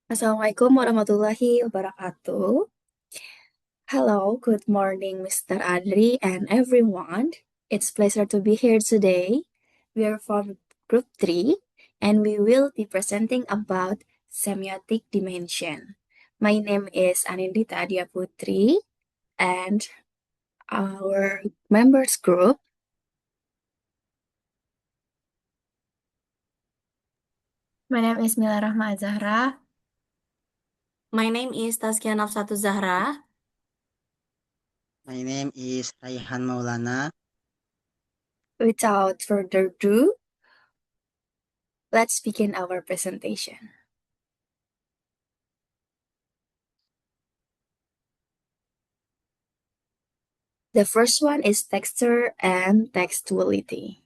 Assalamualaikum warahmatullahi wabarakatuh. Hello, good morning, Mr. Adri and everyone. It's pleasure to be here today. We are from Group 3 and we will be presenting about semiotic dimension. My name is Anindita Adia Putri and our members group. My name is Mila Rahma Zahra. My name is Tazkia Nafsatu Zahra. My name is Raihan Maulana. Without further ado, let's begin our presentation. The first one is texture and textuality.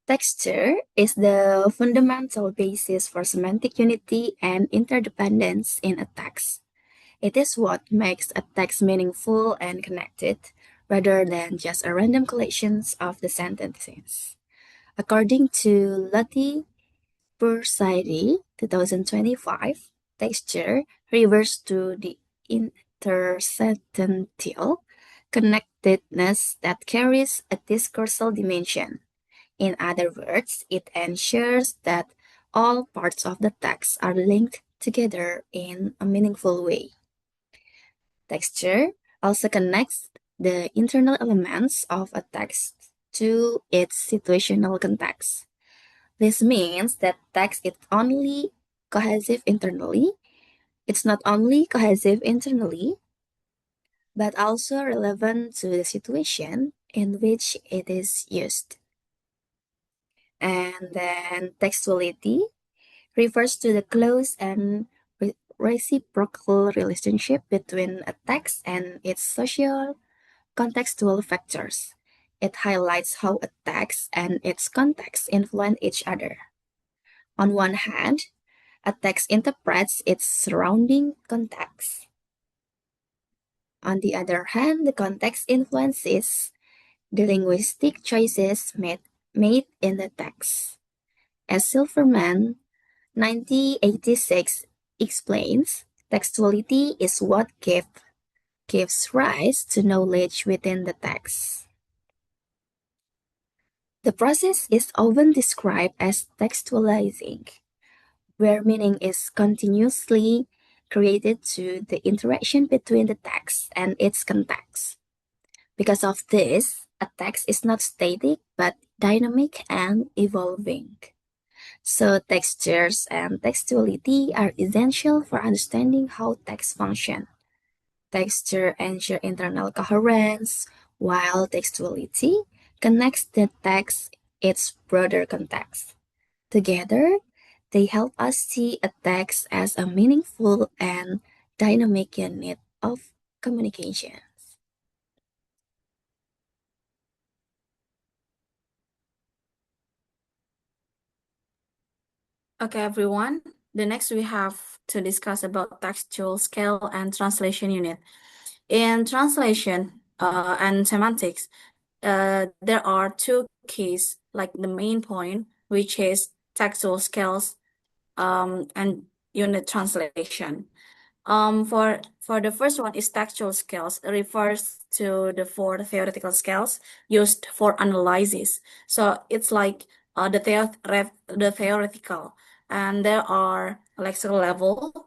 Texture is the fundamental basis for semantic unity and interdependence in a text. It is what makes a text meaningful and connected, rather than just a random collection of the sentences. According to Lati Persidi, 2025, texture refers to the intersentential connectedness that carries a discursive dimension. In other words, it ensures that all parts of the text are linked together in a meaningful way. Texture also connects the internal elements of a text to its situational context. This means that text is only cohesive internally. It's not only cohesive internally, but also relevant to the situation in which it is used. And then textuality refers to the close and reciprocal relationship between a text and its social contextual factors. It highlights how a text and its context influence each other. On one hand, a text interprets its surrounding context. On the other hand, the context influences the linguistic choices made in the text. As Silverman 1986 explains, textuality is what gives rise to knowledge within the text. The process is often described as textualizing, where meaning is continuously created through the interaction between the text and its context. Because of this, a text is not static but dynamic and evolving. So textures and textuality are essential for understanding how text function. Texture ensures internal coherence, while textuality connects the text its broader context. Together, they help us see a text as a meaningful and dynamic unit of communication. Okay, everyone. The next we have to discuss about textual scale and translation unit. In translation and semantics, there are two keys, like the main point, which is textual scales and unit translation. For the first one is textual scales. It refers to the four theoretical scales used for analysis. So it's like the theoretical, and there are lexical level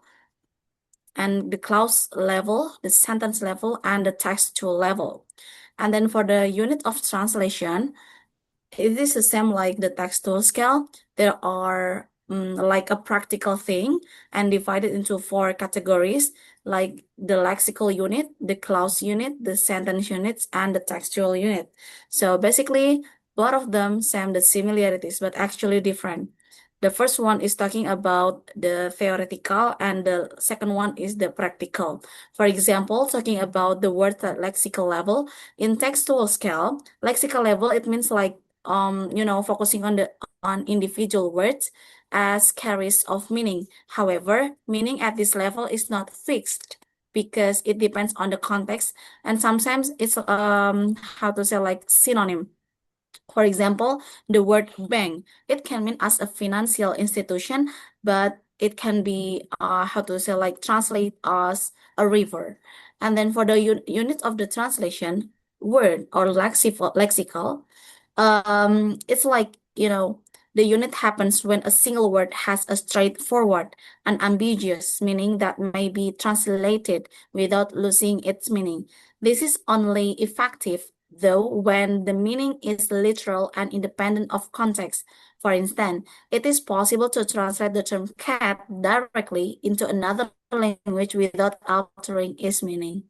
and the clause level, the sentence level, and the textual level. And then for the unit of translation, it is the same like the textual scale. There are like a practical thing and divided into four categories, like the lexical unit, the clause unit, the sentence units, and the textual unit. So basically, both of them same the similarities, but actually different. The first one is talking about the theoretical, and the second one is the practical. For example, talking about the word at lexical level, in textual scale, lexical level, it means like focusing on individual words as carriers of meaning. However, meaning at this level is not fixed because it depends on the context, and sometimes it's how to say, like synonym. For example, the word bank, it can mean as a financial institution, but it can be, how to say, like translate as a river. And then for the unit of the translation, word or lexical, it's like, the unit happens when a single word has a straightforward and ambiguous meaning that may be translated without losing its meaning. This is only effective, though, when the meaning is literal and independent of context. For instance, it is possible to translate the term cat directly into another language without altering its meaning.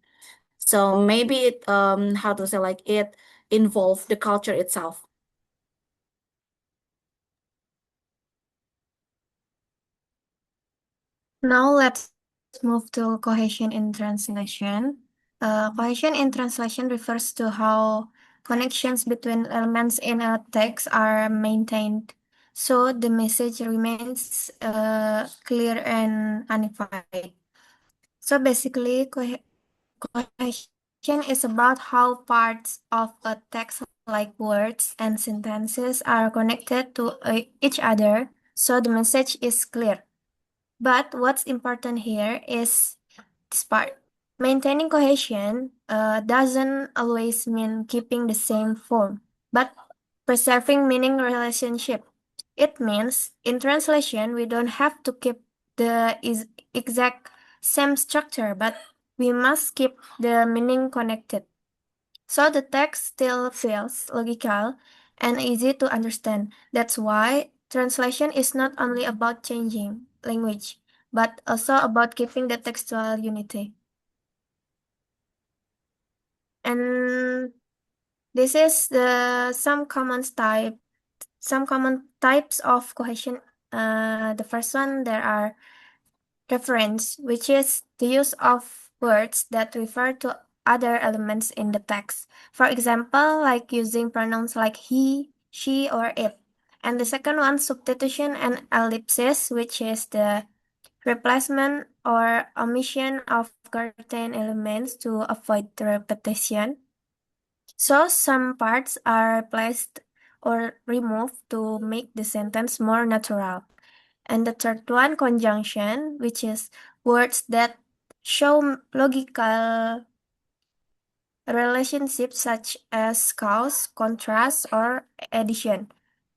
So maybe it, how to say, like it involves the culture itself. Now let's move to cohesion in translation. Cohesion in translation refers to how connections between elements in a text are maintained, so the message remains clear and unified. So basically, cohesion is about how parts of a text, like words and sentences, are connected to each other, so the message is clear. But what's important here is this part. Maintaining cohesion doesn't always mean keeping the same form, but preserving meaning relationship. It means in translation, we don't have to keep the exact same structure, but we must keep the meaning connected. So the text still feels logical and easy to understand. That's why translation is not only about changing language, but also about keeping the textual unity. And this is the some common types of cohesion. The first one, there are reference, which is the use of words that refer to other elements in the text. For example, like using pronouns like he, she, or it. And the second one, substitution and ellipsis, which is the replacement or omission of certain elements to avoid the repetition. So some parts are placed or removed to make the sentence more natural. And the third one, conjunction, which is words that show logical relationships such as cause, contrast, or addition.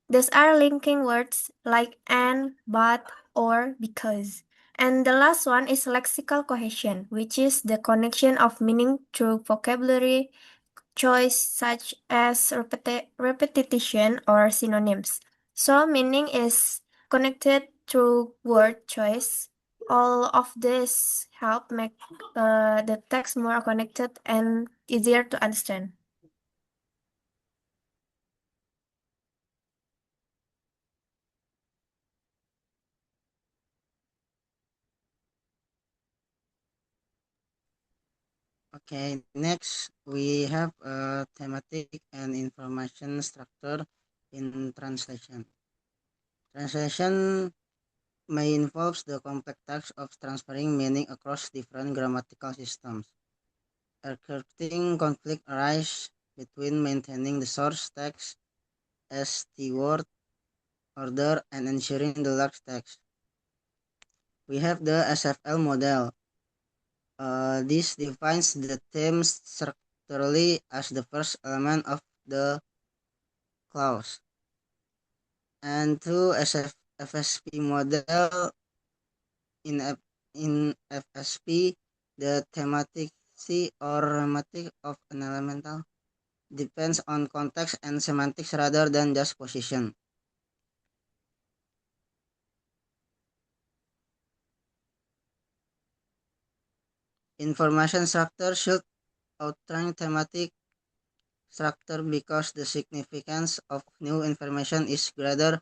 These are linking words like and, but, or, because. And the last one is lexical cohesion, which is the connection of meaning through vocabulary choice such as repetition or synonyms. So meaning is connected through word choice. All of this help make the text more connected and easier to understand. Okay, next we have a thematic and information structure in translation. Translation may involve the complex task of transferring meaning across different grammatical systems. Recurring conflict arise between maintaining the source text as the word order and ensuring the large text. We have the SFL model. This defines the theme structurally as the first element of the clause. And through FSP model, in, in FSP, the thematicity or thematic of an elemental depends on context and semantics rather than just position. Information structure should outline thematic structure because the significance of new information is greater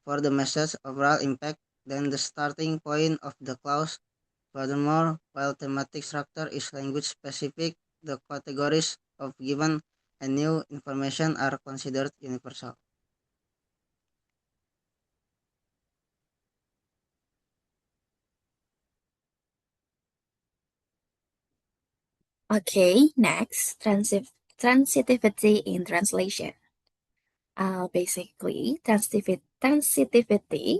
for the message overall impact than the starting point of the clause. Furthermore, while thematic structure is language specific, the categories of given and new information are considered universal. Okay, next, transitivity in translation. Basically, transitivity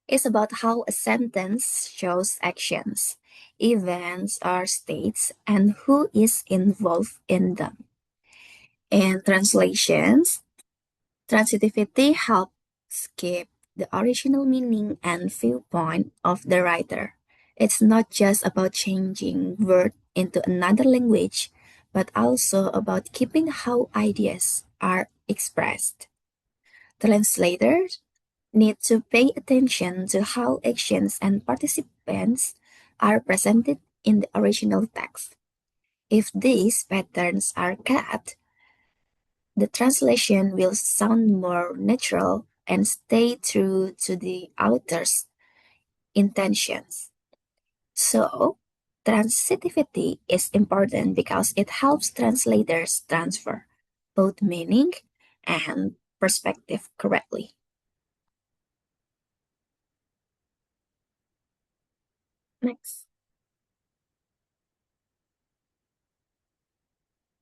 is about how a sentence shows actions, events, or states, and who is involved in them. In translations, transitivity helps keep the original meaning and viewpoint of the writer. It's not just about changing word into another language, but also about keeping how ideas are expressed. Translators need to pay attention to how actions and participants are presented in the original text. If these patterns are cut, the translation will sound more natural and stay true to the author's intentions. So, transitivity is important because it helps translators transfer both meaning and perspective correctly. Next.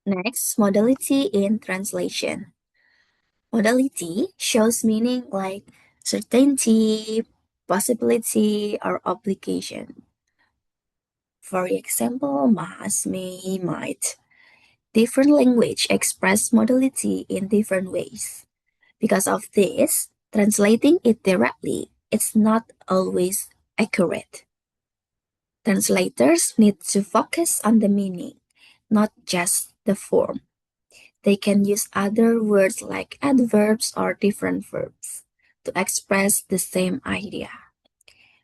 Next, modality in translation. Modality shows meaning like certainty, possibility, or obligation. For example, must, may, might. Different language express modality in different ways. Because of this, translating it directly is not always accurate. Translators need to focus on the meaning, not just the form. They can use other words like adverbs or different verbs to express the same idea.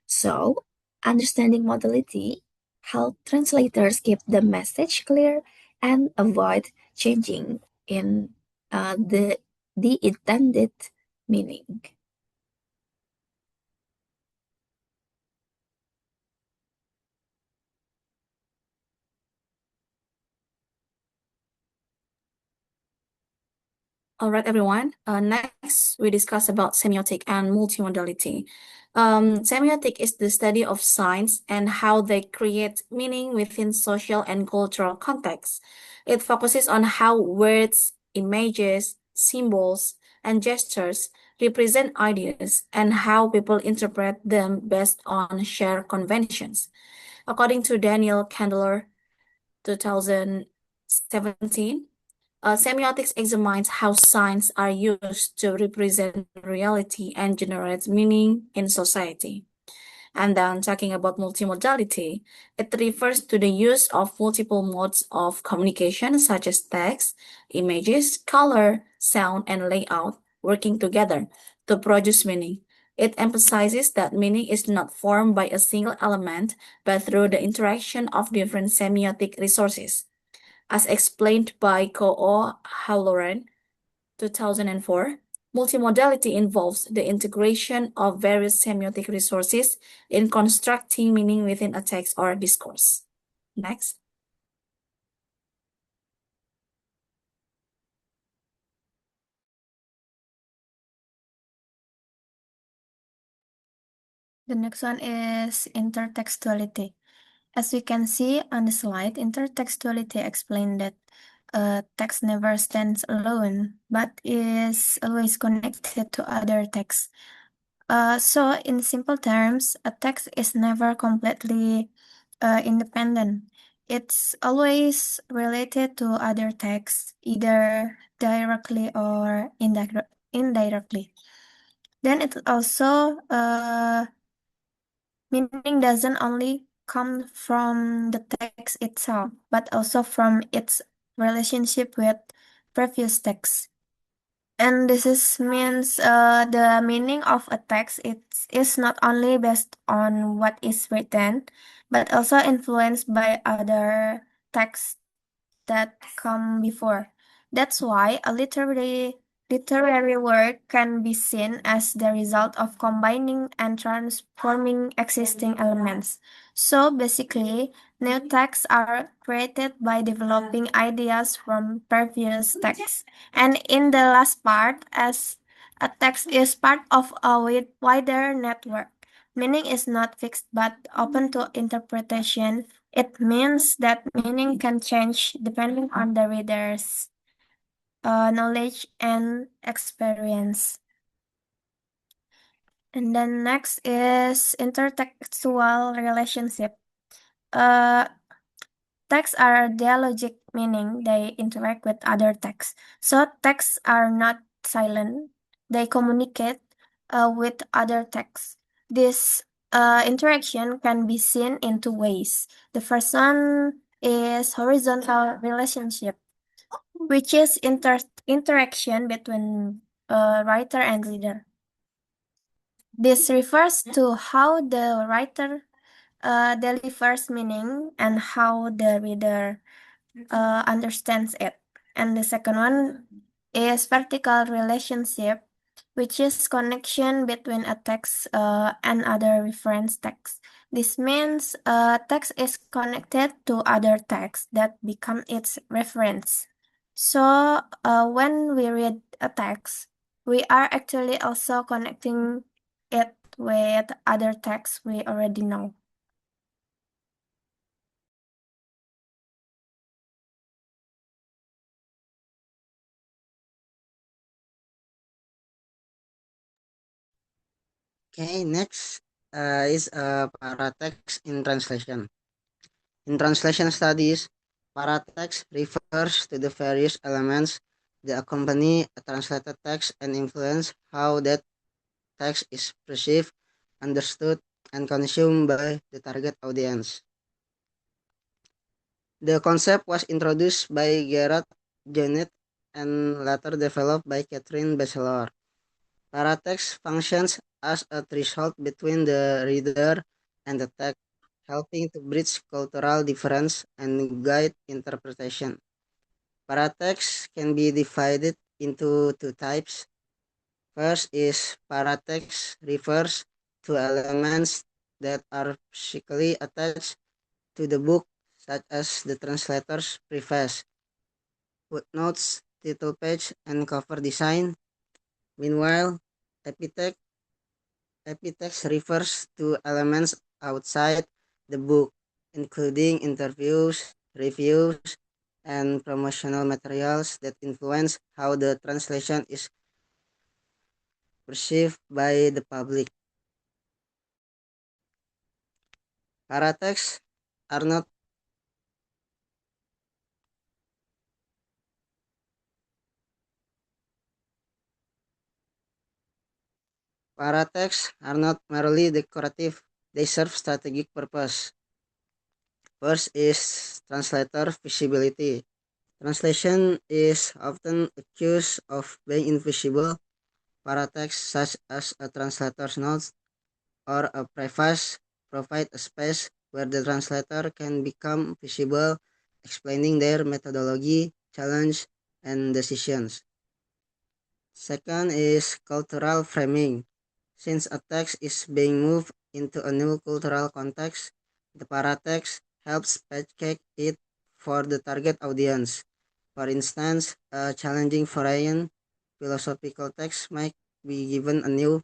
So, understanding modality help translators keep the message clear and avoid changing in the intended meaning. All right, everyone. Next, we discuss about semiotic and multimodality. Semiotic is the study of signs and how they create meaning within social and cultural contexts. It focuses on how words, images, symbols, and gestures represent ideas and how people interpret them based on shared conventions. According to Daniel Candler, 2017, semiotics examines how signs are used to represent reality and generate meaning in society. And then talking about multimodality, it refers to the use of multiple modes of communication such as text, images, color, sound, and layout working together to produce meaning. It emphasizes that meaning is not formed by a single element, but through the interaction of different semiotic resources. As explained by Halloran, 2004, multimodality involves the integration of various semiotic resources in constructing meaning within a text or discourse. Next. The next one is intertextuality. As we can see on the slide, intertextuality explains that a text never stands alone, but is always connected to other texts. So in simple terms, a text is never completely independent. It's always related to other texts, either directly or indirectly. Then it also meaning doesn't only come from the text itself, but also from its relationship with previous texts. And means the meaning of a text is not only based on what is written, but also influenced by other texts that come before. That's why a literary work can be seen as the result of combining and transforming existing elements. So basically, new texts are created by developing ideas from previous texts. And in the last part, as a text is part of a wider network, meaning is not fixed but open to interpretation. It means that meaning can change depending on the readers. knowledge, and experience. And then next is intertextual relationship. Uh, Texts are dialogic, meaning they interact with other texts. So texts are not silent; they communicate with other texts. This interaction can be seen in two ways. The first one is horizontal relationship, which is interaction between writer and reader. This refers to how the writer delivers meaning and how the reader understands it. And the second one is vertical relationship, which is connection between a text and other reference text. This means a text is connected to other texts that become its reference. So when we read a text, we are actually also connecting it with other texts we already know. Okay, next is paratext in translation. In translation studies, paratext refers to the various elements that accompany a translated text and influence how that text is perceived, understood, and consumed by the target audience. The concept was introduced by Gerard Jonet and later developed by Catherine Bachelor. Paratext functions as a threshold between the reader and the text, helping to bridge cultural difference and guide interpretation. Paratext can be divided into two types. First is paratext refers to elements that are physically attached to the book, such as the translator's preface, footnotes, title page, and cover design. Meanwhile, epithet epitext refers to elements outside the book, including interviews, reviews, and promotional materials that influence how the translation is perceived by the public. Paratexts are not Paratexts are not merely decorative, they serve strategic purpose. First is translator visibility. Translation is often accused of being invisible. Paratext, such as a translator's notes or a preface, provide a space where the translator can become visible, explaining their methodology, challenge, and decisions. Second is cultural framing. Since a text is being moved into a new cultural context, the paratext helps package it for the target audience. For instance, a challenging foreign philosophical text might be given a new,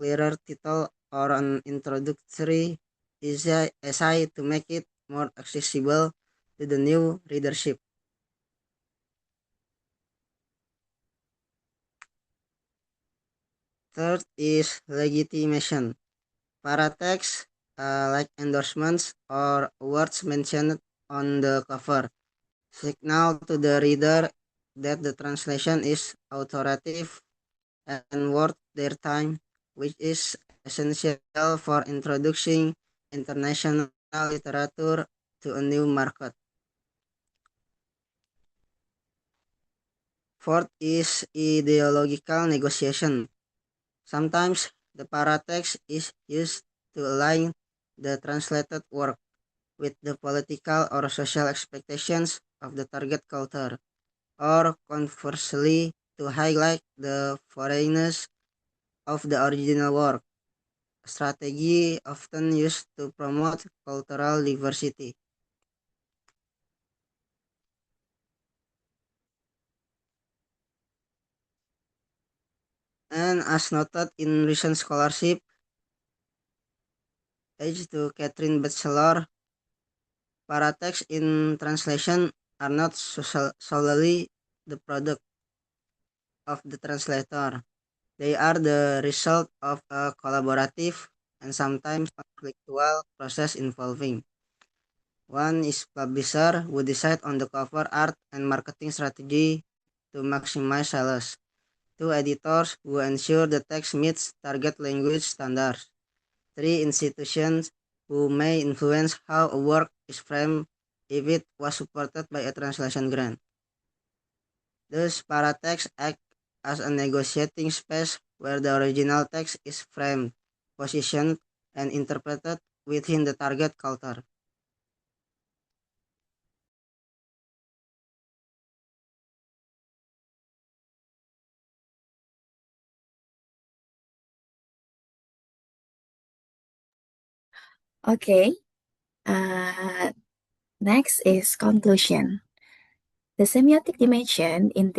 clearer title or an introductory essay to make it more accessible to the new readership. Third is legitimation. Paratext, like endorsements or words mentioned on the cover, signal to the reader that the translation is authoritative and worth their time, which is essential for introducing international literature to a new market. Fourth is ideological negotiation. Sometimes the paratext is used to align the translated work with the political or social expectations of the target culture, or conversely, to highlight the foreignness of the original work, a strategy often used to promote cultural diversity. And as noted in recent scholarship, age to Catherine Bachelor, paratext in translation are not solely the product. of the translator. They are the result of a collaborative and sometimes conflictual process involving one is publisher who decide on the cover art and marketing strategy to maximize sales. Two editors who ensure the text meets target language standards. Three institutions who may influence how a work is framed if it was supported by a translation grant. Thus, paratext act as a negotiating space where the original text is framed, positioned, and interpreted within the target culture. Okay, uh, next is conclusion. The semiotic dimension in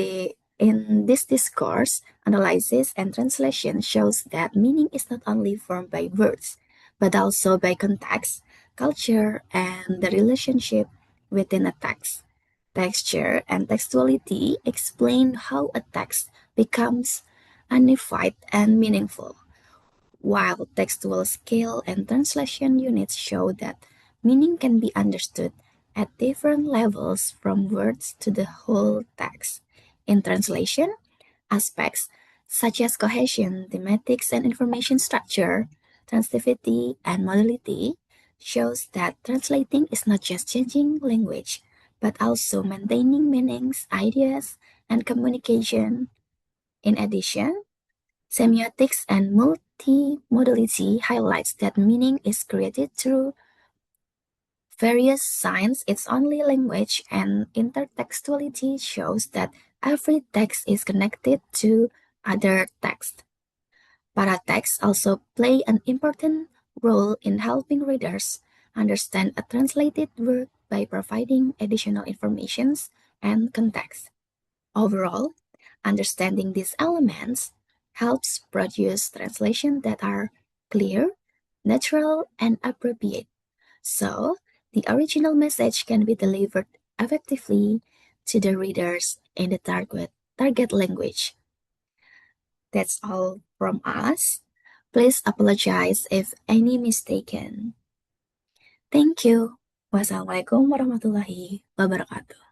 this discourse, analysis, and translation shows that meaning is not only formed by words, but also by context, culture, and the relationship within a text. Texture and textuality explain how a text becomes unified and meaningful, while textual scale and translation units show that meaning can be understood at different levels from words to the whole text. In translation, aspects such as cohesion, thematics, and information structure, transitivity, and modality shows that translating is not just changing language, but also maintaining meanings, ideas, and communication. In addition, semiotics and multimodality highlights that meaning is created through various signs its only language, and intertextuality shows that every text is connected to other text. Paratexts also play an important role in helping readers understand a translated work by providing additional informations and context. Overall, understanding these elements helps produce translations that are clear, natural, and appropriate. So, the original message can be delivered effectively to the readers in the target language. That's all from us. Please apologize if any mistaken. Thank you. Wassalamualaikum warahmatullahi wabarakatuh.